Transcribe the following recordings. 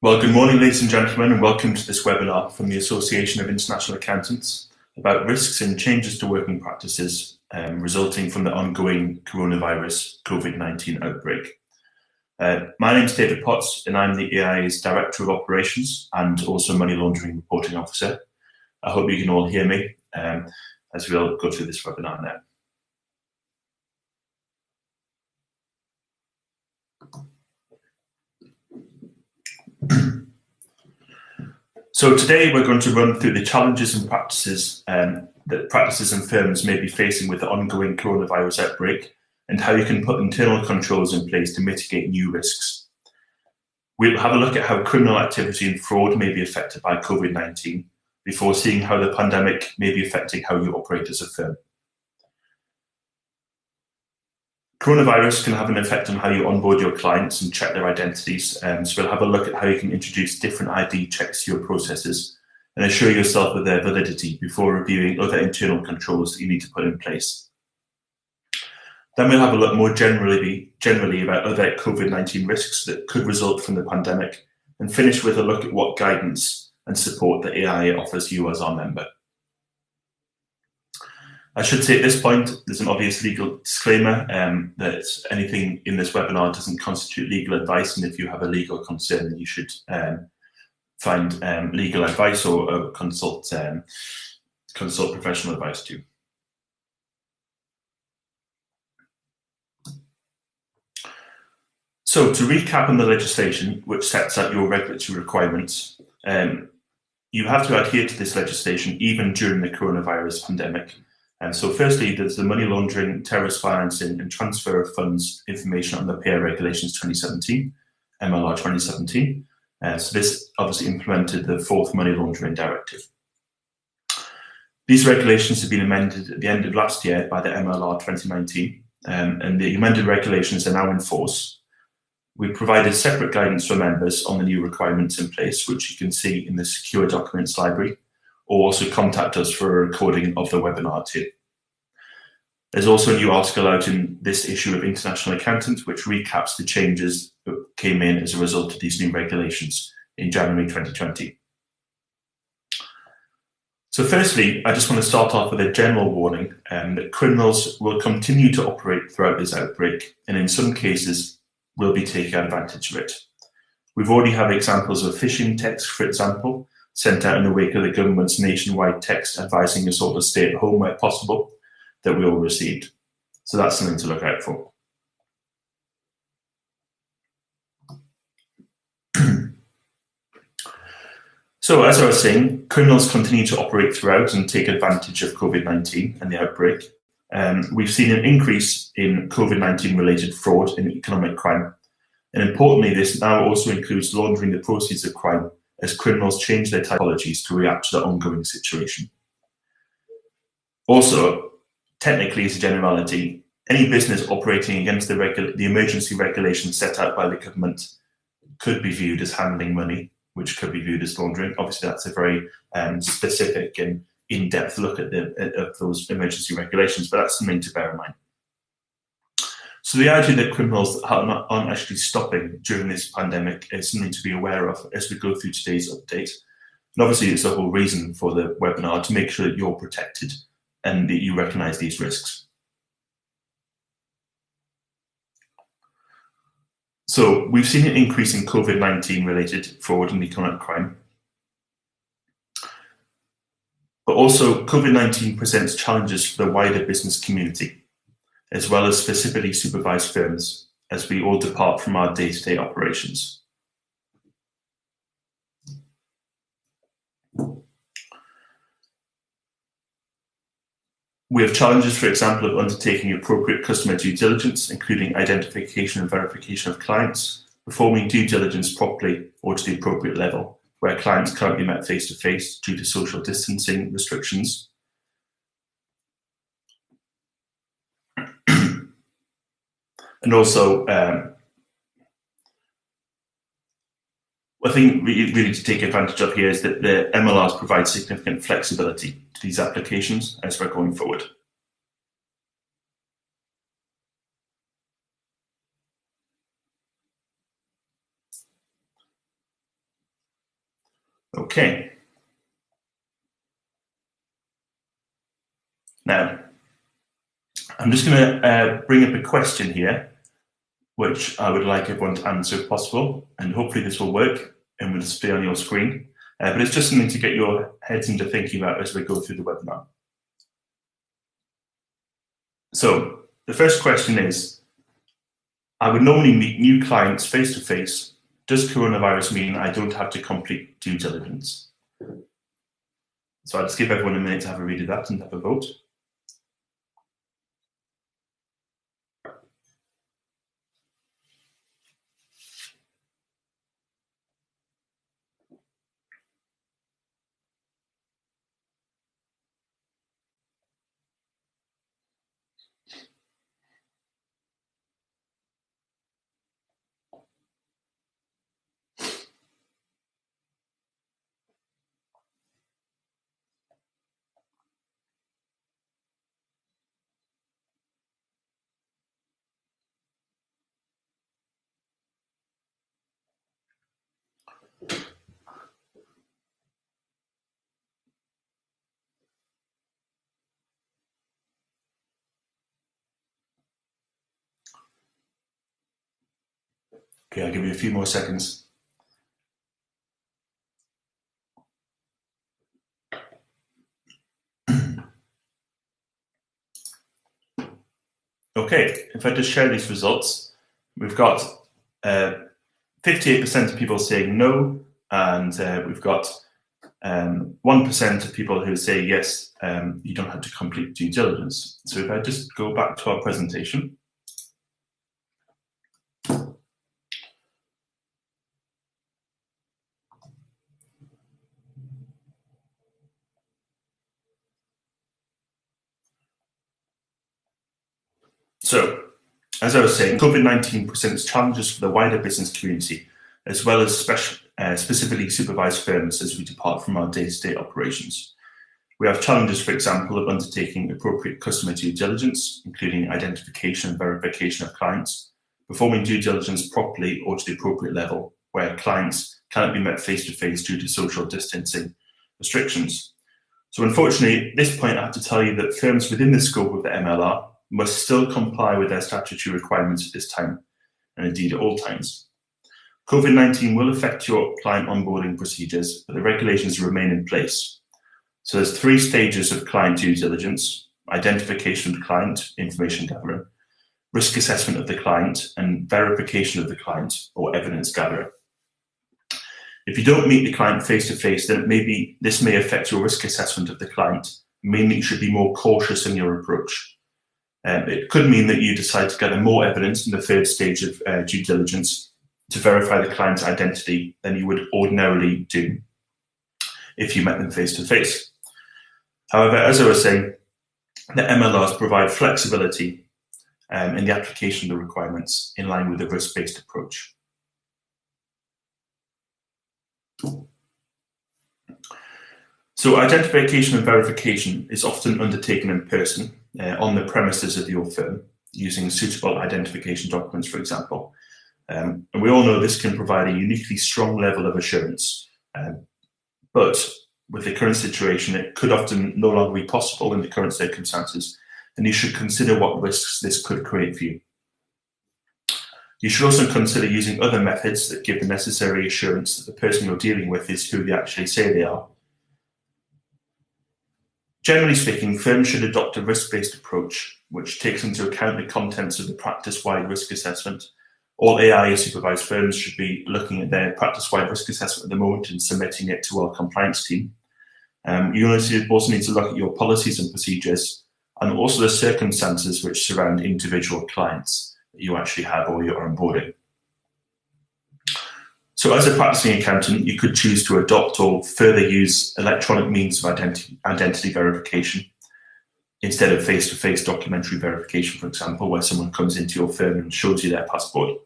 Well, good morning, ladies and gentlemen, and welcome to this webinar from the Association of International Accountants about risks and changes to working practices resulting from the ongoing coronavirus COVID-19 outbreak. My name is David Potts, and I'm the AIA's Director of Operations and also Money Laundering Reporting Officer. I hope you can all hear me as we'll go through this webinar now. So today we're going to run through the challenges and practices that practices and firms may be facing with the ongoing coronavirus outbreak and how you can put internal controls in place to mitigate new risks. We'll have a look at how criminal activity and fraud may be affected by COVID-19 before seeing how the pandemic may be affecting how you operate as a firm. Coronavirus can have an effect on how you onboard your clients and check their identities. So we'll have a look at how you can introduce different ID checks to your processes and assure yourself of their validity before reviewing other internal controls that you need to put in place. Then we'll have a look more generally about other COVID-19 risks that could result from the pandemic, and finish with a look at what guidance and support the AIA offers you as our member. I should say at this point, there's an obvious legal disclaimer that anything in this webinar doesn't constitute legal advice, and if you have a legal concern, then you should find legal advice or consult professional advice too. So to recap on the legislation which sets out your regulatory requirements, you have to adhere to this legislation even during the coronavirus pandemic. So firstly, there's the money laundering, terrorist financing and transfer of funds information on the PAIR Regulations 2017, MLR 2017. So this obviously implemented the fourth money laundering directive. These regulations have been amended at the end of last year by the MLR 2019, and the amended regulations are now in force. We've provided separate guidance for members on the new requirements in place, which you can see in the secure documents library, or also contact us for a recording of the webinar too. There's also a new article out in this issue of International Accountant, which recaps the changes that came in as a result of these new regulations in January 2020. So firstly, I just want to start off with a general warning that criminals will continue to operate throughout this outbreak, and in some cases will be taking advantage of it. We've already had examples of phishing texts, for example, sent out in the wake of the government's nationwide text advising us all to stay at home where possible, that we all received. So that's something to look out for. So as I was saying, criminals continue to operate throughout and take advantage of COVID-19 and the outbreak. We've seen an increase in COVID-19 related fraud and economic crime. And importantly, this now also includes laundering the proceeds of crime as criminals change their typologies to react to the ongoing situation. Also, technically as a generality, any business operating against the emergency regulations set out by the government could be viewed as handling money, which could be viewed as laundering. Obviously, that's a very specific and in-depth look at those emergency regulations, but that's something to bear in mind. So the idea that criminals aren't actually stopping during this pandemic is something to be aware of as we go through today's update. And obviously, it's the whole reason for the webinar, to make sure that you're protected and that you recognise these risks. So we've seen an increase in COVID-19 related fraud and economic crime. But also COVID-19 presents challenges for the wider business community, as well as specifically supervised firms, as we all depart from our day-to-day operations. We have challenges, for example, of undertaking appropriate customer due diligence, including identification and verification of clients, performing due diligence properly or to the appropriate level, where clients can't be met face-to-face due to social distancing restrictions. And also, I think really to take advantage of here is that the MLRs provide significant flexibility to these applications as we're going forward. Okay. Now, I'm just going to bring up a question here, which I would like everyone to answer if possible, and hopefully this will work and will display on your screen. But it's just something to get your heads into thinking about as we go through the webinar. So the first question is, I would normally meet new clients face-to-face. Does coronavirus mean I don't have to complete due diligence? So I'll just give everyone a minute to have a read of that and have a vote. Okay, I'll give you a few more seconds. Okay, if I just share these results, we've got 58% of people saying no, and we've got 1% of people who say yes, you don't have to complete due diligence. So if I just go back to our presentation. So, as I was saying, COVID-19 presents challenges for the wider business community, as well as specifically supervised firms as we depart from our day-to-day operations. We have challenges, for example, of undertaking appropriate customer due diligence, including identification and verification of clients, performing due diligence properly or to the appropriate level, where clients cannot be met face-to-face due to social distancing restrictions. So unfortunately, at this point, I have to tell you that firms within the scope of the MLR must still comply with their statutory requirements at this time, and indeed at all times. COVID-19 will affect your client onboarding procedures, but the regulations remain in place. So there's 3 stages of client due diligence: identification of the client, information gathering, risk assessment of the client, and verification of the client, or evidence gathering. If you don't meet the client face-to-face, then this may affect your risk assessment of the client, meaning that you should be more cautious in your approach. It could mean that you decide to gather more evidence in the 3rd stage of due diligence to verify the client's identity than you would ordinarily do if you met them face-to-face. However, as I was saying, the MLRs provide flexibility in the application of the requirements in line with the risk-based approach. So identification and verification is often undertaken in person on the premises of your firm, using suitable identification documents, for example. And we all know this can provide a uniquely strong level of assurance, but with the current situation, it could often no longer be possible in the current circumstances, and you should consider what risks this could create for you. You should also consider using other methods that give the necessary assurance that the person you're dealing with is who they actually say they are. Generally speaking, firms should adopt a risk-based approach, which takes into account the contents of the practice-wide risk assessment. All AIA supervised firms should be looking at their practice-wide risk assessment at the moment and submitting it to our compliance team. You also need to look at your policies and procedures, and also the circumstances which surround individual clients that you actually have or you're onboarding. So as a practicing accountant, you could choose to adopt or further use electronic means of identity verification instead of face-to-face documentary verification, for example, where someone comes into your firm and shows you their passport.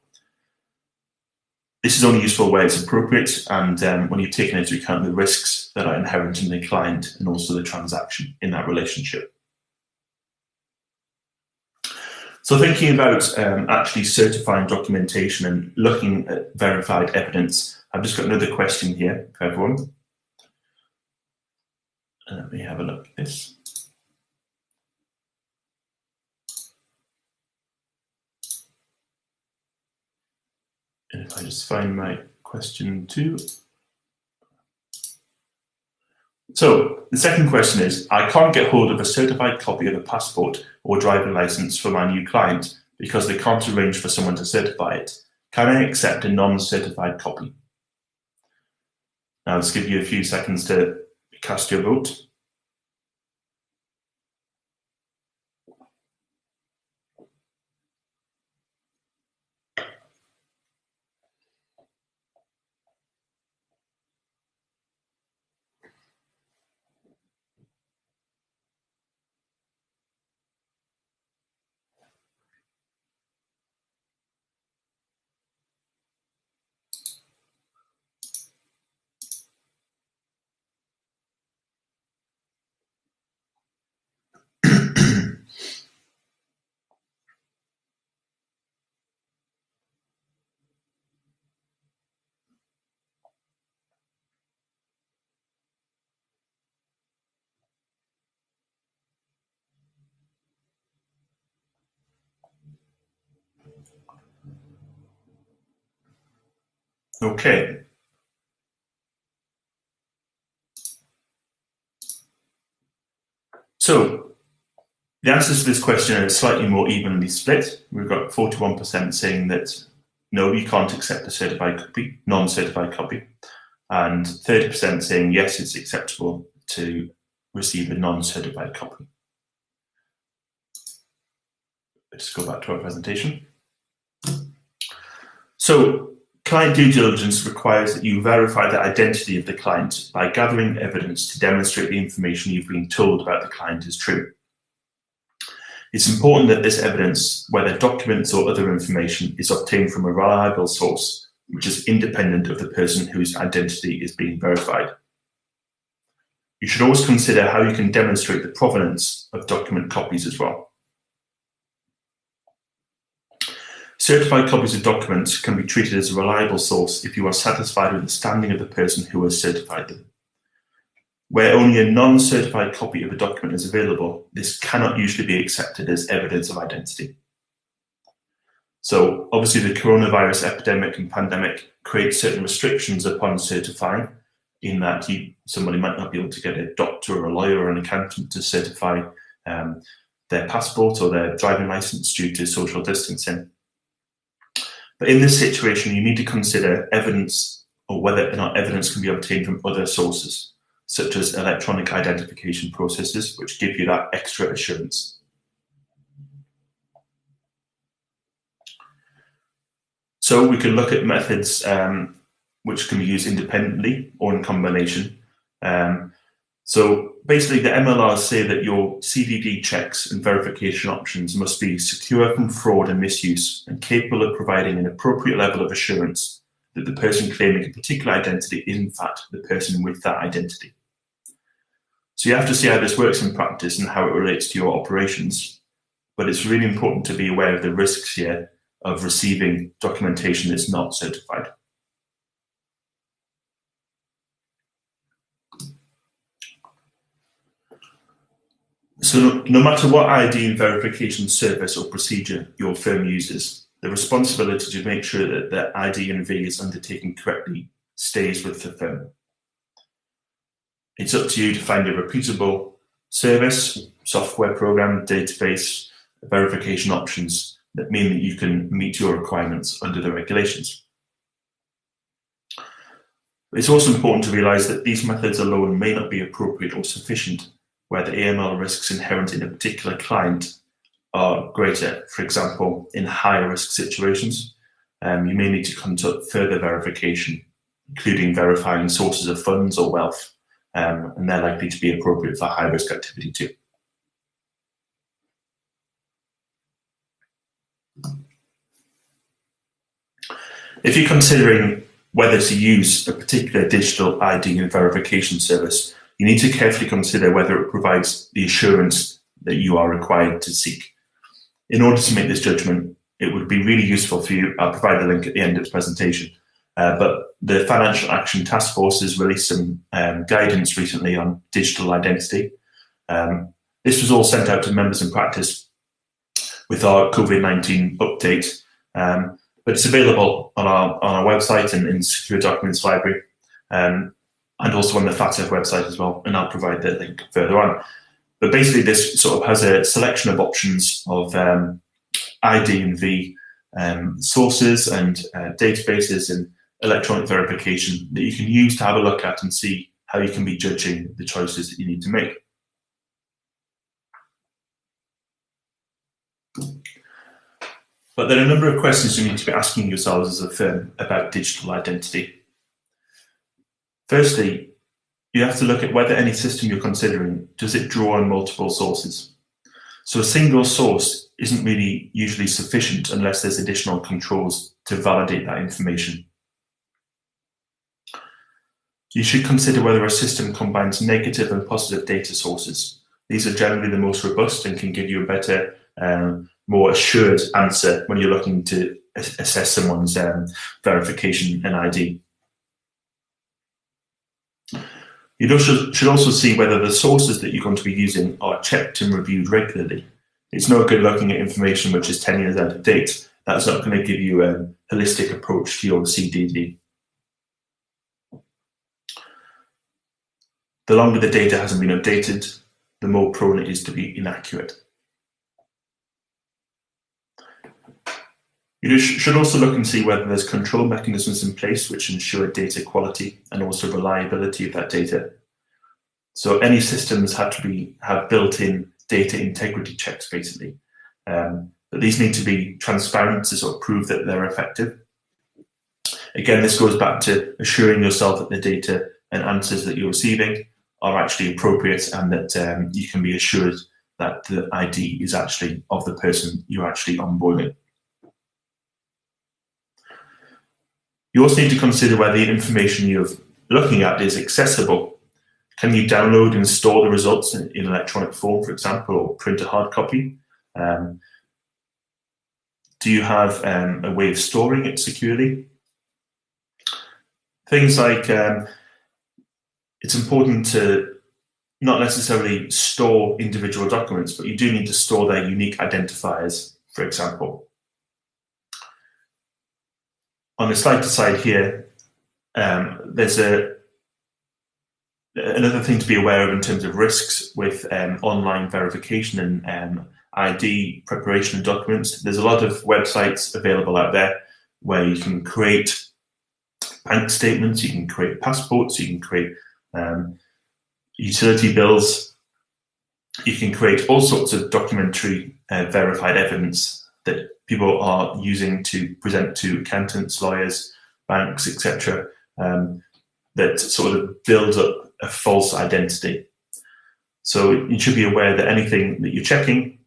This is only useful where it's appropriate and when you've taken into account the risks that are inherent in the client and also the transaction in that relationship. So thinking about actually certifying documentation and looking at verified evidence, I've just got another question here for everyone. Let me have a look at this. And if I just find my question 2. So the second question is, I can't get hold of a certified copy of a passport or driving license for my new client because they can't arrange for someone to certify it. Can I accept a non-certified copy? Now, I'll just give you a few seconds to cast your vote. Okay. So the answers to this question are slightly more evenly split. We've got 41% saying that no, you can't accept a certified copy, non-certified copy, and 30% saying yes, it's acceptable to receive a non-certified copy. Let's go back to our presentation. So client due diligence requires that you verify the identity of the client by gathering evidence to demonstrate the information you've been told about the client is true. It's important that this evidence, whether documents or other information, is obtained from a reliable source, which is independent of the person whose identity is being verified. You should always consider how you can demonstrate the provenance of document copies as well. Certified copies of documents can be treated as a reliable source if you are satisfied with the standing of the person who has certified them. Where only a non-certified copy of a document is available, this cannot usually be accepted as evidence of identity. So obviously the coronavirus epidemic and pandemic creates certain restrictions upon certifying, in that somebody might not be able to get a doctor or a lawyer or an accountant to certify their passport or their driving license due to social distancing. But in this situation, you need to consider evidence, or whether or not evidence can be obtained from other sources, such as electronic identification processes, which give you that extra assurance. So we can look at methods which can be used independently or in combination. So basically the MLRs say that your CDD checks and verification options must be secure from fraud and misuse and capable of providing an appropriate level of assurance that the person claiming a particular identity is in fact the person with that identity. So you have to see how this works in practice and how it relates to your operations, but it's really important to be aware of the risks here of receiving documentation that's not certified. So no matter what ID and verification service or procedure your firm uses, the responsibility to make sure that the ID and V is undertaken correctly stays with the firm. It's up to you to find a repeatable service, software program, database, verification options that mean that you can meet your requirements under the regulations. It's also important to realise that these methods alone may not be appropriate or sufficient where the AML risks inherent in a particular client are greater. For example, in higher risk situations, you may need to conduct further verification, including verifying sources of funds or wealth, and they're likely to be appropriate for high risk activity too. If you're considering whether to use a particular digital ID and verification service, you need to carefully consider whether it provides the assurance that you are required to seek. In order to make this judgment, it would be really useful for you, I'll provide the link at the end of the presentation, but the Financial Action Task Force has released some guidance recently on digital identity. This was all sent out to members in practice with our COVID-19 update, but it's available on our website and in Secure Documents Library, and also on the FATF website as well, and I'll provide the link further on. But basically this sort of has a selection of options of ID and V sources and databases and electronic verification that you can use to have a look at and see how you can be judging the choices that you need to make. But there are a number of questions you need to be asking yourselves as a firm about digital identity. Firstly, you have to look at whether any system you're considering, does it draw on multiple sources? So a single source isn't really usually sufficient unless there's additional controls to validate that information. You should consider whether a system combines negative and positive data sources. These are generally the most robust and can give you a better, more assured answer when you're looking to assess someone's verification and ID. You should also see whether the sources that you're going to be using are checked and reviewed regularly. It's no good looking at information which is 10 years out of date. That's not going to give you a holistic approach to your CDD. The longer the data hasn't been updated, the more prone it is to be inaccurate. You should also look and see whether there's control mechanisms in place which ensure data quality and also reliability of that data. So any systems have built-in data integrity checks, basically. But these need to be transparent to sort of prove that they're effective. Again, this goes back to assuring yourself that the data and answers that you're receiving are actually appropriate and that you can be assured that the ID is actually of the person you're actually onboarding. You also need to consider whether the information you're looking at is accessible. Can you download and store the results in electronic form, for example, or print a hard copy? Do you have a way of storing it securely? Things like it's important to not necessarily store individual documents, but you do need to store their unique identifiers, for example. On the slide to side here, there's another thing to be aware of in terms of risks with online verification and ID preparation of documents. There's a lot of websites available out there where you can create bank statements, you can create passports, you can create utility bills, you can create all sorts of documentary verified evidence that people are using to present to accountants, lawyers, banks, etc., that sort of builds up a false identity. So you should be aware that anything that you're checking,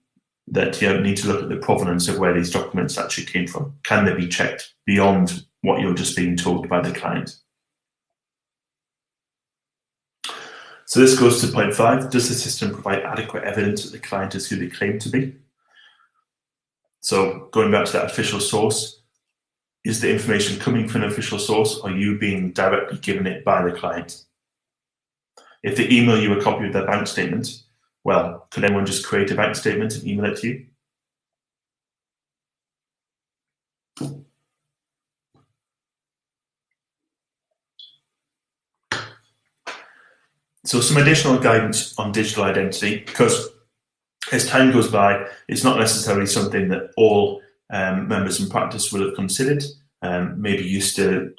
that you need to look at the provenance of where these documents actually came from. Can they be checked beyond what you're just being told by the client? So this goes to point 5. Does the system provide adequate evidence that the client is who they claim to be? So going back to that official source, is the information coming from an official source, or are you being directly given it by the client? If they email you a copy of their bank statement, well, could anyone just create a bank statement and email it to you? So some additional guidance on digital identity, because as time goes by, it's not necessarily something that all members in practice will have considered. Maybe used to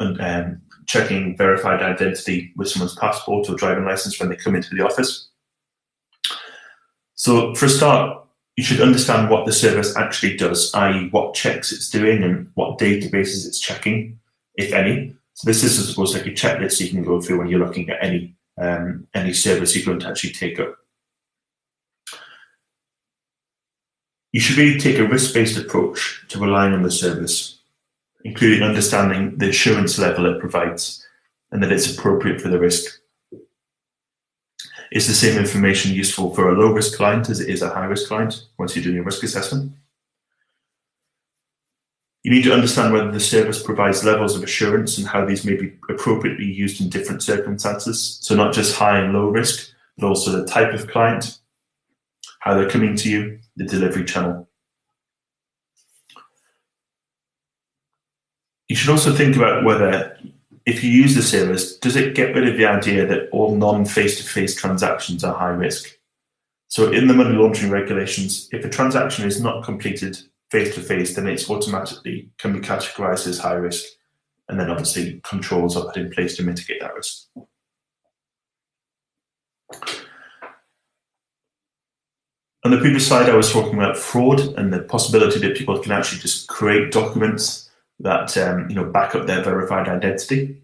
checking verified identity with someone's passport or driving license when they come into the office. So for a start, you should understand what the service actually does, i.e. what checks it's doing and what databases it's checking, if any. So this is, I suppose, like a checklist you can go through when you're looking at any service you're going to actually take up. You should really take a risk-based approach to relying on the service, including understanding the assurance level it provides and that it's appropriate for the risk. Is the same information useful for a low-risk client as it is a high-risk client once you're doing a risk assessment? You need to understand whether the service provides levels of assurance and how these may be appropriately used in different circumstances. So not just high and low risk, but also the type of client, how they're coming to you, the delivery channel. You should also think about whether, if you use the service, does it get rid of the idea that all non-face-to-face transactions are high risk? So in the money laundering regulations, if a transaction is not completed face-to-face, then it's automatically can be categorized as high risk. And then obviously controls are put in place to mitigate that risk. On the previous slide, I was talking about fraud and the possibility that people can actually just create documents that back up their verified identity.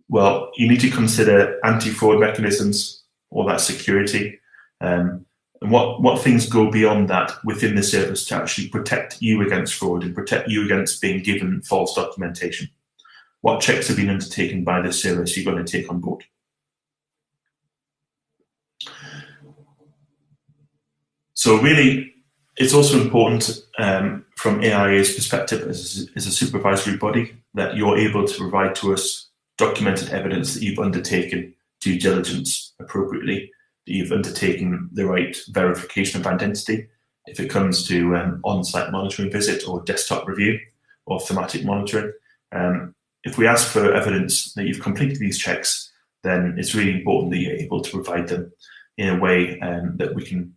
Well, you need to consider anti-fraud mechanisms, all that security, and what things go beyond that within the service to actually protect you against fraud and protect you against being given false documentation. What checks have been undertaken by this service you're going to take on board? So really, it's also important from AIA's perspective as a supervisory body that you're able to provide to us documented evidence that you've undertaken due diligence appropriately, that you've undertaken the right verification of identity if it comes to on-site monitoring visit or desktop review or thematic monitoring. If we ask for evidence that you've completed these checks, then it's really important that you're able to provide them in a way that we can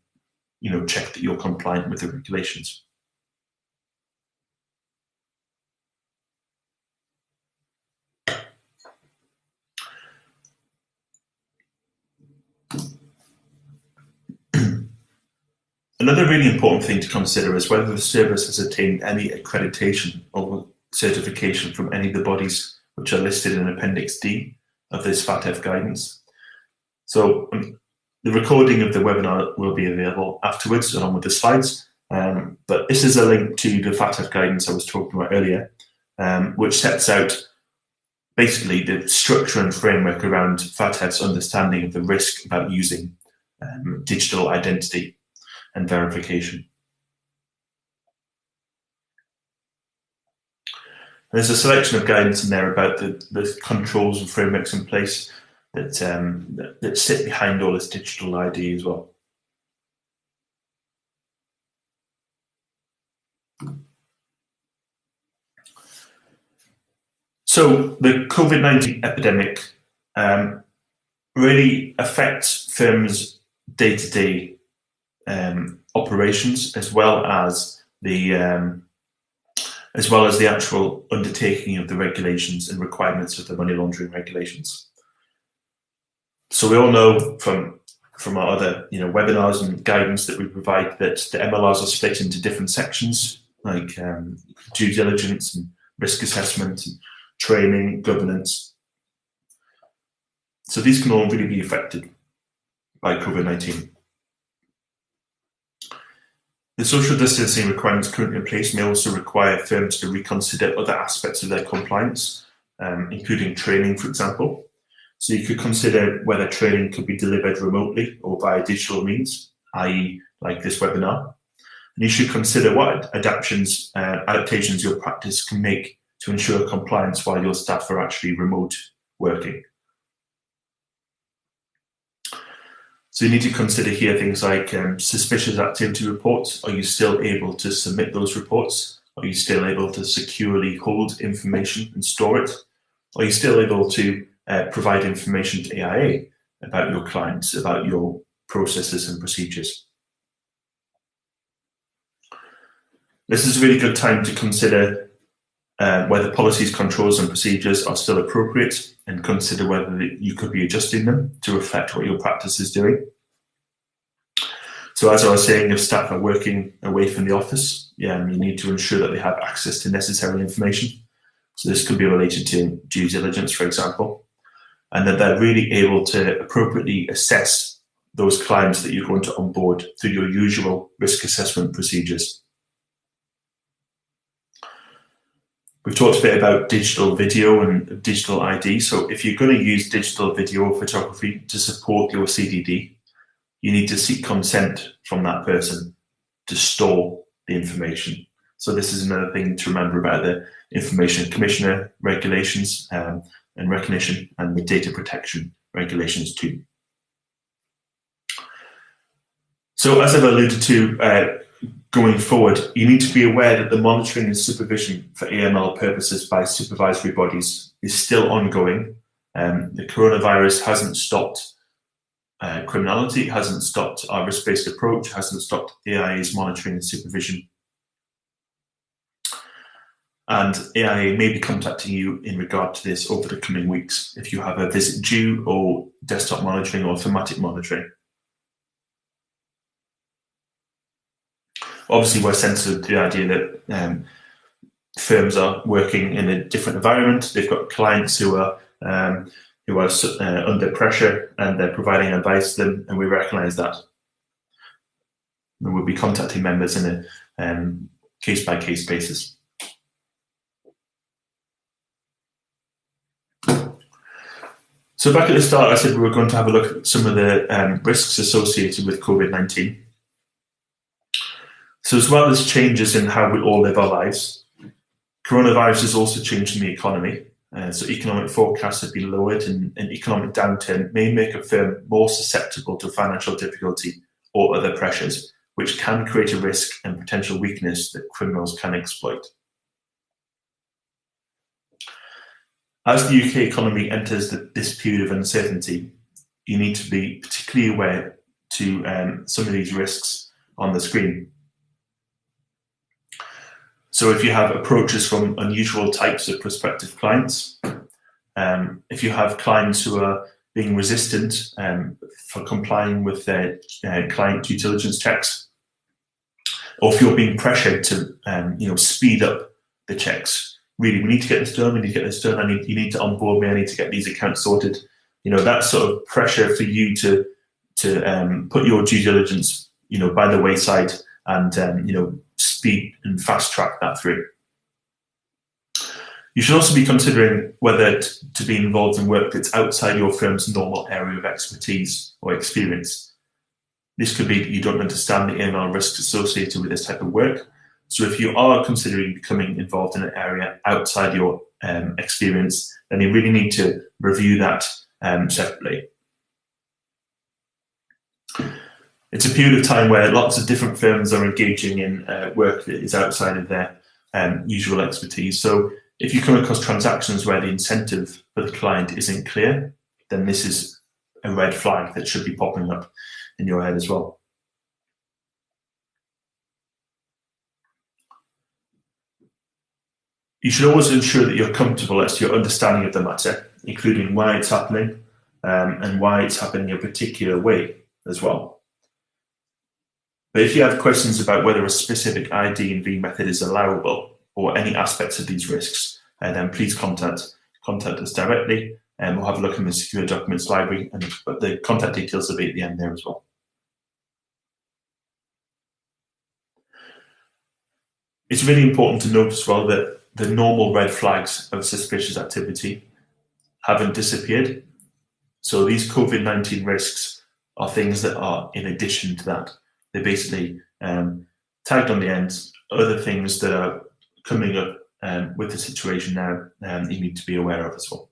check that you're compliant with the regulations. Another really important thing to consider is whether the service has attained any accreditation or certification from any of the bodies which are listed in Appendix D of this FATF guidance. So the recording of the webinar will be available afterwards along with the slides, but this is a link to the FATF guidance I was talking about earlier, which sets out basically the structure and framework around FATF's understanding of the risk about using digital identity and verification. There's a selection of guidance in there about the controls and frameworks in place that sit behind all this digital ID as well. So the COVID-19 epidemic really affects firms' day-to-day operations, as well as the actual undertaking of the regulations and requirements of the money laundering regulations. So we all know from our other webinars and guidance that we provide that the MLRs are split into different sections, like due diligence and risk assessment and training, governance. So these can all really be affected by COVID-19. The social distancing requirements currently in place may also require firms to reconsider other aspects of their compliance, including training, for example. So you could consider whether training could be delivered remotely or via digital means, i.e. like this webinar. And you should consider what adaptations your practice can make to ensure compliance while your staff are actually remote working. So you need to consider here things like suspicious activity reports. Are you still able to submit those reports? Are you still able to securely hold information and store it? Are you still able to provide information to AIA about your clients, about your processes and procedures? This is a really good time to consider whether policies, controls and procedures are still appropriate, and consider whether you could be adjusting them to reflect what your practice is doing. So as I was saying, if staff are working away from the office, you need to ensure that they have access to necessary information. So this could be related to due diligence, for example, and that they're really able to appropriately assess those clients that you're going to onboard through your usual risk assessment procedures. We've talked a bit about digital video and digital ID. So if you're going to use digital video photography to support your CDD, you need to seek consent from that person to store the information. So this is another thing to remember about the Information Commissioner regulations and recognition, and the data protection regulations too. So as I've alluded to, going forward, you need to be aware that the monitoring and supervision for AML purposes by supervisory bodies is still ongoing. The coronavirus hasn't stopped criminality, hasn't stopped our risk-based approach, hasn't stopped AIA's monitoring and supervision. And AIA may be contacting you in regard to this over the coming weeks if you have a visit due, or desktop monitoring, or thematic monitoring. Obviously, we're sensitive to the idea that firms are working in a different environment. They've got clients who are under pressure, and they're providing advice to them, and we recognise that. And we'll be contacting members in a case-by-case basis. So back at the start, I said we were going to have a look at some of the risks associated with COVID-19. So as well as changes in how we all live our lives, coronavirus has also changed the economy. So economic forecasts have been lowered, and an economic downturn may make a firm more susceptible to financial difficulty or other pressures, which can create a risk and potential weakness that criminals can exploit. As the UK economy enters this period of uncertainty, you need to be particularly aware to some of these risks on the screen. So if you have approaches from unusual types of prospective clients, if you have clients who are being resistant for complying with their client due diligence checks, or if you're being pressured to speed up the checks. Really, we need to get this done, we need to get this done, you need to onboard me, I need to get these accounts sorted. That sort of pressure for you to put your due diligence by the wayside, and speed and fast track that through. You should also be considering whether to be involved in work that's outside your firm's normal area of expertise or experience. This could be that you don't understand the AML risks associated with this type of work. So if you are considering becoming involved in an area outside your experience, then you really need to review that separately. It's a period of time where lots of different firms are engaging in work that is outside of their usual expertise. So if you come across transactions where the incentive for the client isn't clear, then this is a red flag that should be popping up in your head as well. You should always ensure that you're comfortable as to your understanding of the matter, including why it's happening and why it's happening a particular way as well. But if you have questions about whether a specific ID and V method is allowable, or any aspects of these risks, then please contact us directly, and we'll have a look in the Secure Documents Library, and the contact details will be at the end there as well. It's really important to note as well that the normal red flags of suspicious activity haven't disappeared. So these COVID-19 risks are things that are in addition to that. They're basically tagged on the end, other things that are coming up with the situation now, you need to be aware of as well.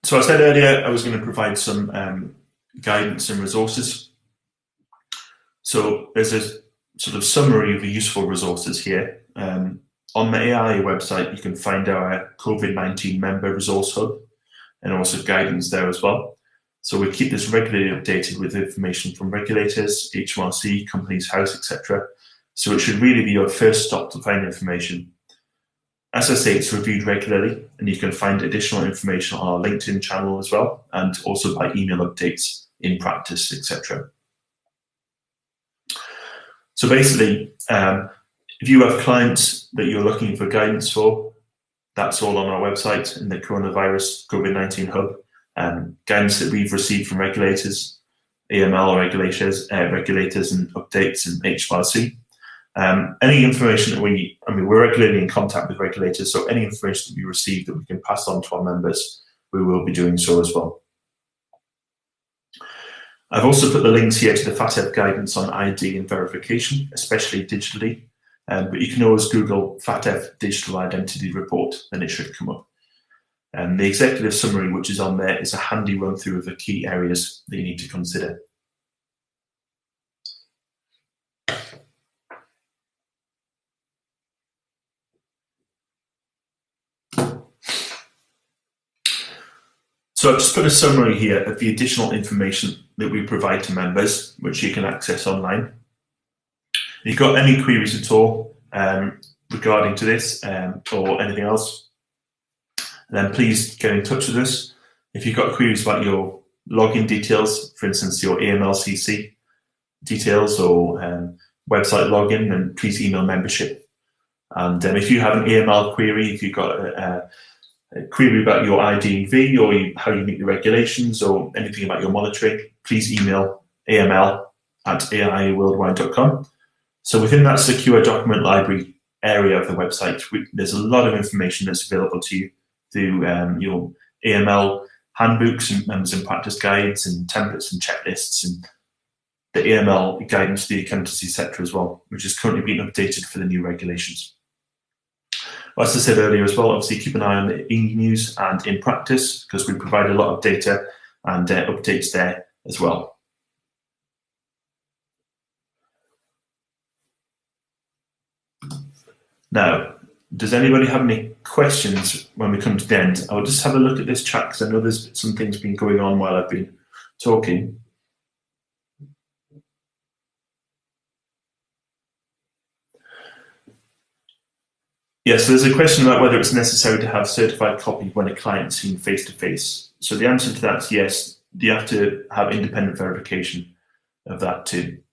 So I said earlier I was going to provide some guidance and resources. So there's a sort of summary of the useful resources here. On the AIA website, you can find our COVID-19 member resource hub, and also guidance there as well. So we keep this regularly updated with information from regulators, HMRC, Companies House, etc. So it should really be your first stop to find information. As I say, it's reviewed regularly, and you can find additional information on our LinkedIn channel as well, and also by email updates in practice, etc. So basically, if you have clients that you're looking for guidance for, that's all on our website in the coronavirus COVID-19 hub. Guidance that we've received from regulators, AML regulators and updates in HMRC. Any information that we're regularly in contact with regulators, so any information that we receive that we can pass on to our members, we will be doing so as well. I've also put the links here to the FATF guidance on ID and verification, especially digitally, but you can always Google FATF Digital Identity Report and it should come up. And the executive summary, which is on there, is a handy run through of the key areas that you need to consider. So I've just put a summary here of the additional information that we provide to members, which you can access online. If you've got any queries at all regarding to this or anything else, then please get in touch with us. If you've got queries about your login details, for instance, your AML details or website login, then please email membership. And if you have an AML query, if you've got a query about your ID and V or how you meet the regulations or anything about your monitoring, please email aml@aiaworldwide.com. So within that secure document library area of the website, there's a lot of information that's available to you through your AML handbooks and members and practice guides and templates and checklists, and the AML guidance for the accountancy sector as well, which is currently being updated for the new regulations. As I said earlier as well, obviously keep an eye on the e-news and in practice, because we provide a lot of data and updates there as well. Now, does anybody have any questions when we come to the end? I'll just have a look at this chat because I know there's some things been going on while I've been talking. Yes, so there's a question about whether it's necessary to have certified copy when a client's seen face-to-face. So the answer to that is yes. You have to have independent verification of that too.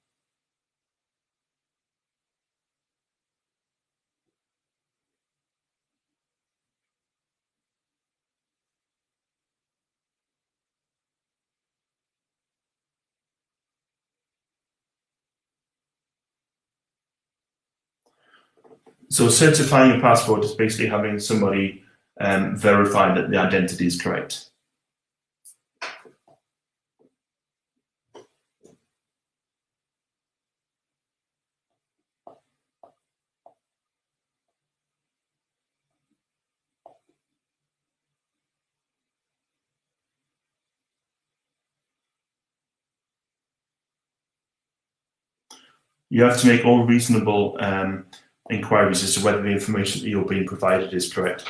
So certifying a passport is basically having somebody verify that the identity is correct. You have to make all reasonable inquiries as to whether the information that you're being provided is correct.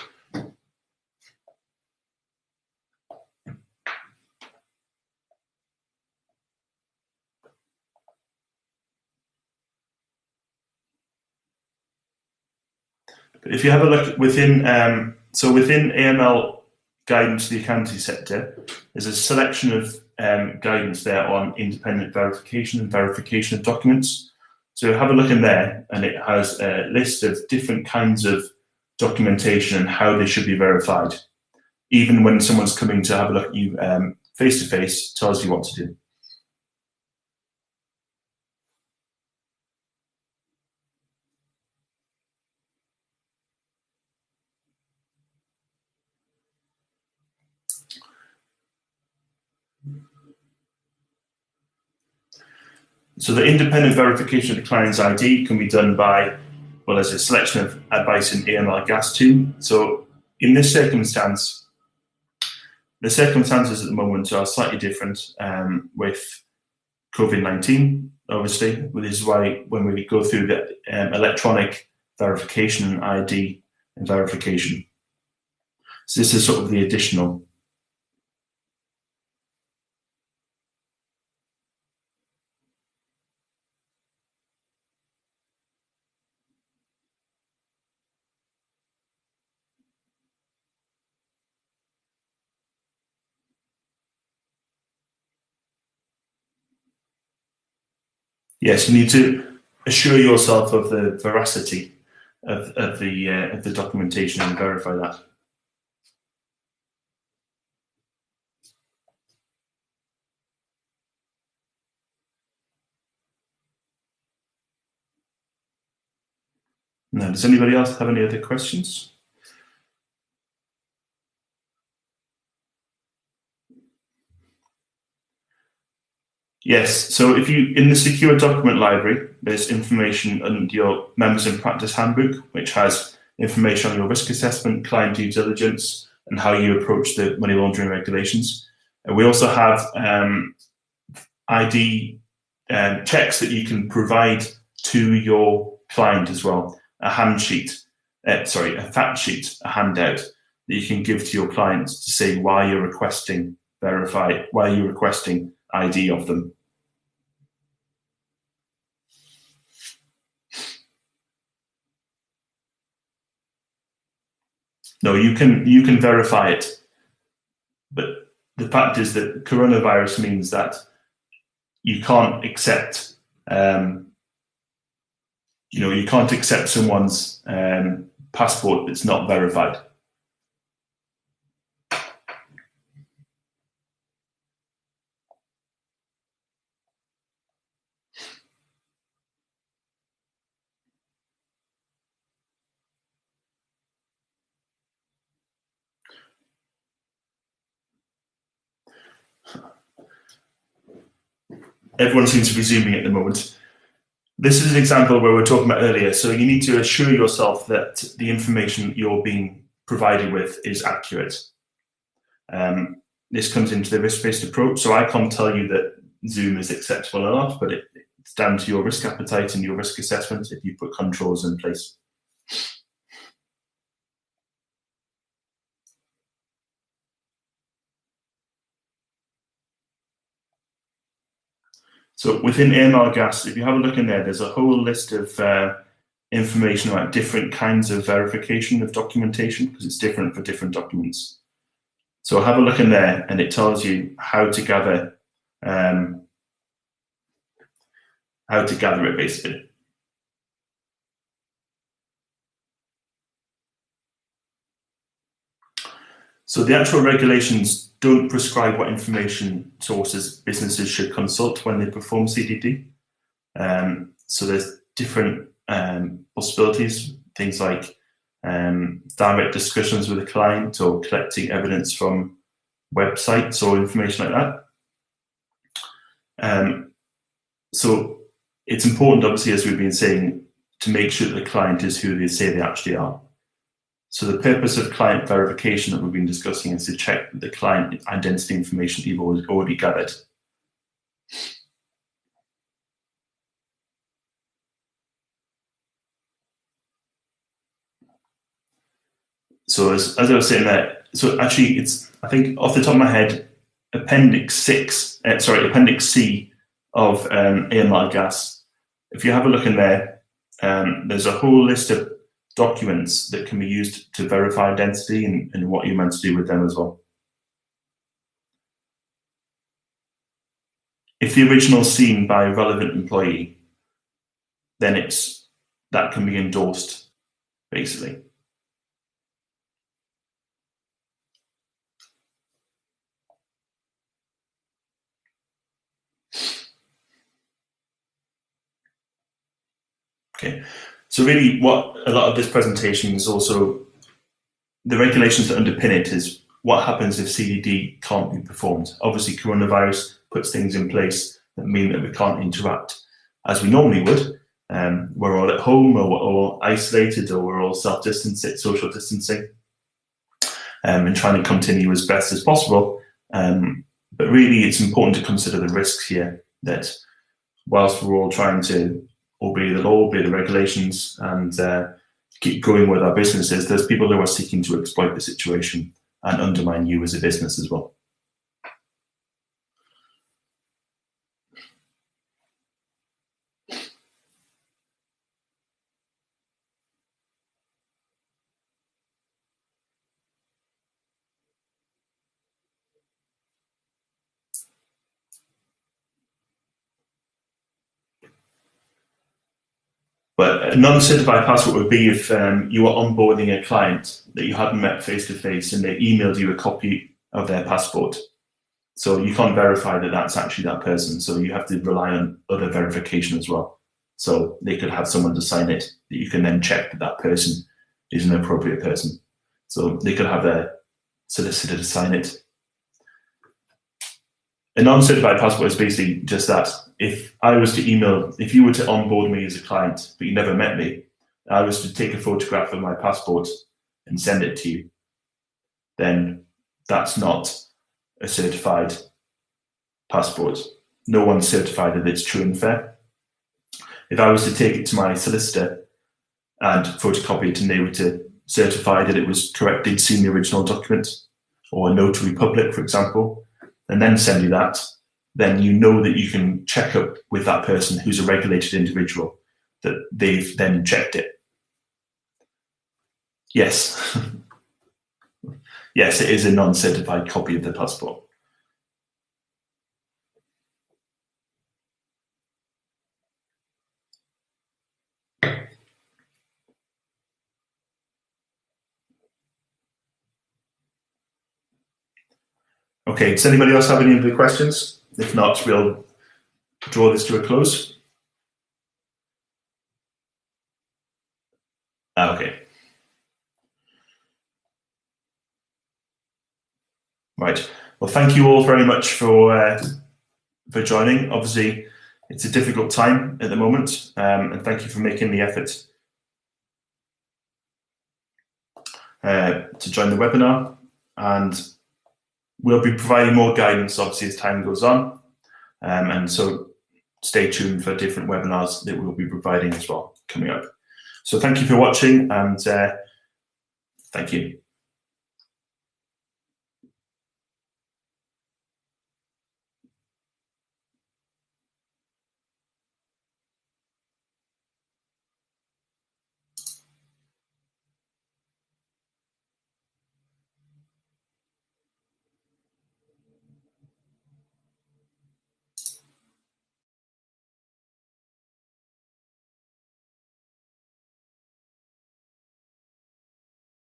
But if you have a look within, within AML guidance for the accounting sector, there's a selection of guidance there on independent verification and verification of documents. So have a look in there, and it has a list of different kinds of documentation and how they should be verified. Even when someone's coming to have a look at you face-to-face, tells you what to do. So the independent verification of the client's ID can be done by, well, there's a selection of advice in AML GAS 2. So in this circumstance, the circumstances at the moment are slightly different with COVID-19, obviously. This is why when we go through the electronic verification and ID and verification. So this is sort of the additional. Yes, you need to assure yourself of the veracity of the documentation and verify that. Now, does anybody else have any other questions? Yes, so if you, in the secure document library, there's information under your Members in Practice Handbook, which has information on your risk assessment, client due diligence, and how you approach the money laundering regulations. And we also have ID checks that you can provide to your client as well. A fact sheet, a handout that you can give to your clients to say why you're requesting ID of them. No, you can verify it, but the fact is that coronavirus means that you can't accept, you can't accept someone's passport that's not verified. Everyone seems to be zooming at the moment. This is an example where we were talking about earlier. So you need to assure yourself that the information you're being provided with is accurate. This comes into the risk-based approach. So I can't tell you that Zoom is acceptable or not, but it's down to your risk appetite and your risk assessment if you put controls in place. So within AML Gas, if you have a look in there, there's a whole list of information about different kinds of verification of documentation, because it's different for different documents. So have a look in there, and it tells you how to gather it, basically. So the actual regulations don't prescribe what information sources businesses should consult when they perform CDD. So there's different possibilities, things like direct discussions with a client or collecting evidence from websites or information like that. So it's important, obviously, as we've been saying, to make sure that the client is who they say they actually are. So the purpose of client verification that we've been discussing is to check the client identity information that you've already gathered. So as I was saying there, so actually I think off the top of my head, Appendix C of AML Gas, if you have a look in there, there's a whole list of documents that can be used to verify identity and what you're meant to do with them as well. If the original is seen by a relevant employee, then that can be endorsed, basically. Okay, so really what a lot of this presentation is also, the regulations that underpin it is what happens if CDD can't be performed. Obviously, coronavirus puts things in place that mean that we can't interact as we normally would. We're all at home, or we're all isolated, or we're all self-distancing, social distancing, and trying to continue as best as possible. But really, it's important to consider the risks here, that whilst we're all trying to obey the law, obey the regulations, and keep going with our businesses, there's people who are seeking to exploit the situation and undermine you as a business as well. But a non-certified passport would be if you were onboarding a client that you hadn't met face-to-face and they emailed you a copy of their passport. So you can't verify that that's actually that person. So you have to rely on other verification as well. So they could have someone to sign it that you can then check that that person is an appropriate person. So they could have their solicitor to sign it. A non-certified passport is basically just that. If you were to onboard me as a client, but you never met me, I was to take a photograph of my passport and send it to you, then that's not a certified passport. No one's certified that it's true and fair. If I was to take it to my solicitor and photocopy it and they were to certify that it was correct, they'd seen the original document, or a notary public, for example, and then send you that, then you know that you can check up with that person who's a regulated individual, that they've then checked it. Yes. Yes, it is a non-certified copy of the passport. Okay, does anybody else have any other questions? If not, we'll draw this to a close. Okay. Right. Well, thank you all very much for joining. Obviously, it's a difficult time at the moment, and thank you for making the effort to join the webinar. And we'll be providing more guidance, obviously, as time goes on. And so stay tuned for different webinars that we'll be providing as well coming up. So thank you for watching, and thank you.